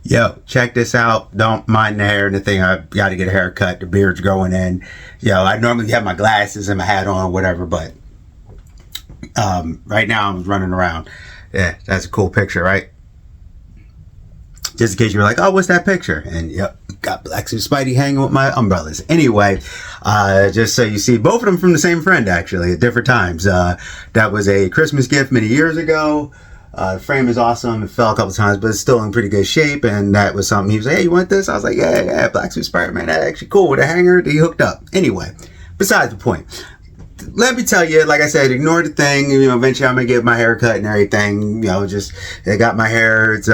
Yo, check this out. Don't mind the hair and the thing. I got to get a haircut. The beard's growing in. Yo, I normally have my glasses and my hat on or whatever, but right now I'm running around. Yeah, that's a cool picture, right? Just in case you're like, oh, what's that picture? And yep, got Black Suit Spidey hanging with my umbrellas. Anyway, just so you see, both of them from the same friend, actually, at different times. That was a Christmas gift many years ago. The frame is awesome. It fell a couple times, but it's still in pretty good shape. And that was something he was like, hey, you want this? I was like, yeah, Black Suit Spider-Man. That's actually cool with a hanger. He hooked up. Anyway, besides the point. Let me tell you, like I said, ignore the thing. You know, eventually I'm going to get my hair cut and everything. You know, just, I got my hair. It's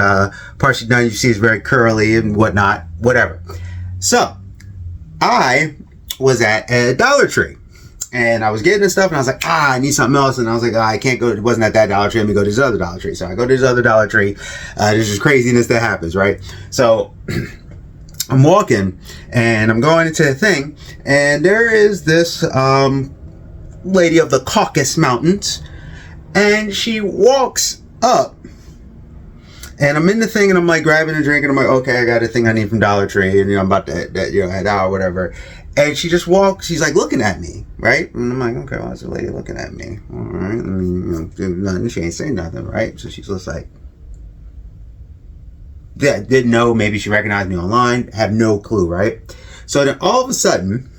partially done. You see it's very curly and whatnot. Whatever. So, I was at a Dollar Tree. And I was getting this stuff, and I was like, I need something else. And I was like, I can't go. It wasn't at that Dollar Tree. Let me go to this other Dollar Tree. So I go to this other Dollar Tree. There's just craziness that happens, right? So I'm walking, and I'm going into the thing, and there is this lady of the Caucasus Mountains, and she walks up, and I'm in the thing, and I'm like grabbing a drink, and I'm like, okay, I got a thing I need from Dollar Tree, and I'm about to head out or whatever. And she just walks, she's like looking at me, right? And I'm like, okay, well, that's a lady looking at me. All right, I mean, do nothing, she ain't saying nothing, right? So she's just like, yeah, didn't know, maybe she recognized me online, have no clue, right? So then all of a sudden,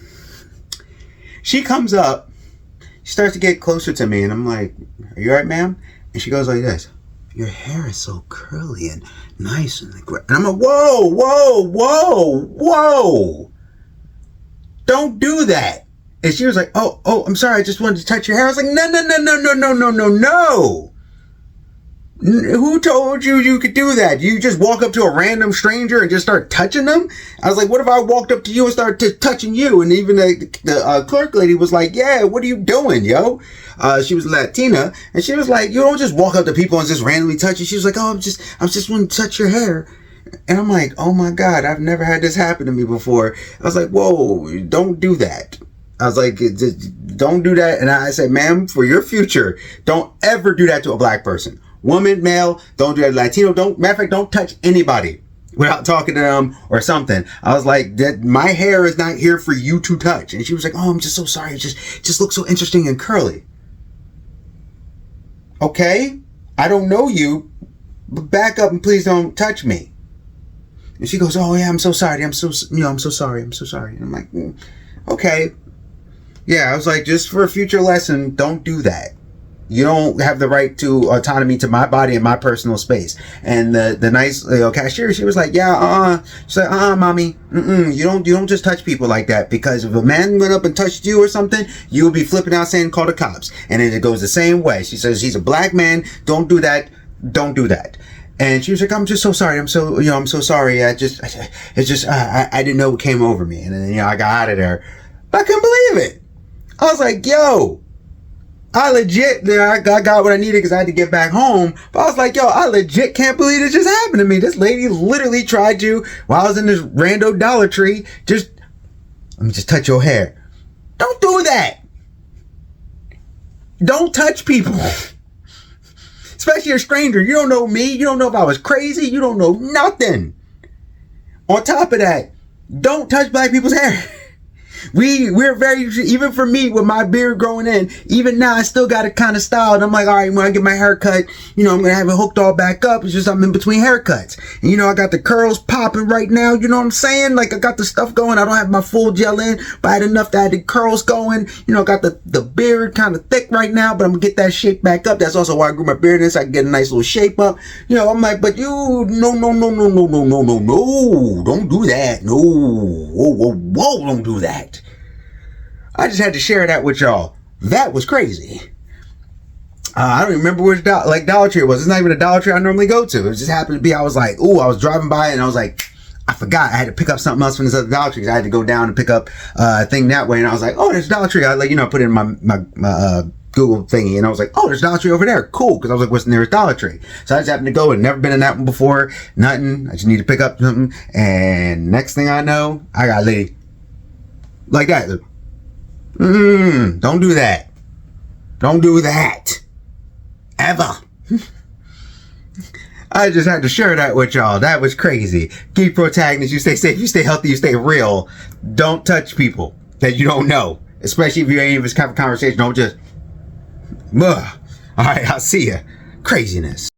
she comes up, she starts to get closer to me, and I'm like, are you all right, ma'am? And she goes like this, your hair is so curly and nice and I'm like, whoa. Don't do that. And she was like, oh, I'm sorry. I just wanted to touch your hair. I was like, no. Who told you you could do that? You just walk up to a random stranger and just start touching them? I was like, what if I walked up to you and started touching you? And even the clerk lady was like, yeah, what are you doing, yo? She was Latina. And she was like, you don't just walk up to people and just randomly touch you. She was like, oh, I'm just want to touch your hair. And I'm like, oh my God, I've never had this happen to me before. I was like, whoa, don't do that. I was like, don't do that. And I said, ma'am, for your future, don't ever do that to a black person. Woman, male, don't do that. Latino, matter of fact, don't touch anybody without talking to them or something. I was like, that my hair is not here for you to touch. And she was like, oh, I'm just so sorry. It just looks so interesting and curly. Okay, I don't know you, but back up and please don't touch me. And she goes, oh yeah, I'm so sorry. I'm so sorry. And I'm like, okay. Yeah, I was like, just for a future lesson, don't do that. You don't have the right to autonomy to my body and my personal space. And the nice cashier, she was like, yeah, she's like, mommy, you don't just touch people like that, because if a man went up and touched you or something, you would be flipping out saying, call the cops. And then it goes the same way. She says, he's a black man. Don't do that. Don't do that. And she was like, I'm just so sorry. I'm so sorry. I didn't know what came over me. And then, I got out of there. But I couldn't believe it. I was like, yo, I got what I needed because I had to get back home. But I was like, yo, I legit can't believe it just happened to me. This lady literally tried to, while I was in this rando Dollar Tree, let me just touch your hair. Don't do that. Don't touch people. Especially a stranger. You don't know me. You don't know if I was crazy. You don't know nothing. On top of that, don't touch black people's hair. We're very, even for me with my beard growing in, even now I still got it kind of styled. I'm like, all right, when I get my hair cut, I'm going to have it hooked all back up. It's just I'm in between haircuts. And I got the curls popping right now. You know what I'm saying? Like I got the stuff going. I don't have my full gel in, but I had enough that I had the curls going. I got the beard kind of thick right now, but I'm going to get that shape back up. That's also why I grew my beard in, so I can get a nice little shape up. I'm like, but no, don't do that. No, whoa, don't do that. I just had to share that with y'all. That was crazy. I don't even remember which Dollar Tree it was. It's not even a Dollar Tree I normally go to. It just happened to be, I was like, I was driving by and I was like, I forgot. I had to pick up something else from this other Dollar Tree. I had to go down and pick up a thing that way. And I was like, oh, there's Dollar Tree. I put it in my Google thingy. And I was like, oh, there's Dollar Tree over there. Cool. Because I was like, what's the nearest Dollar Tree? So I just happened to go and never been in that one before. Nothing. I just need to pick up something. And next thing I know, I got a lady like that. Don't do that. Don't do that. Ever. I just had to share that with y'all. That was crazy. Key protagonists, you stay safe, you stay healthy, you stay real. Don't touch people that you don't know. Especially if you ain't even have a conversation. Don't just... Ugh. All right, I'll see ya. Craziness.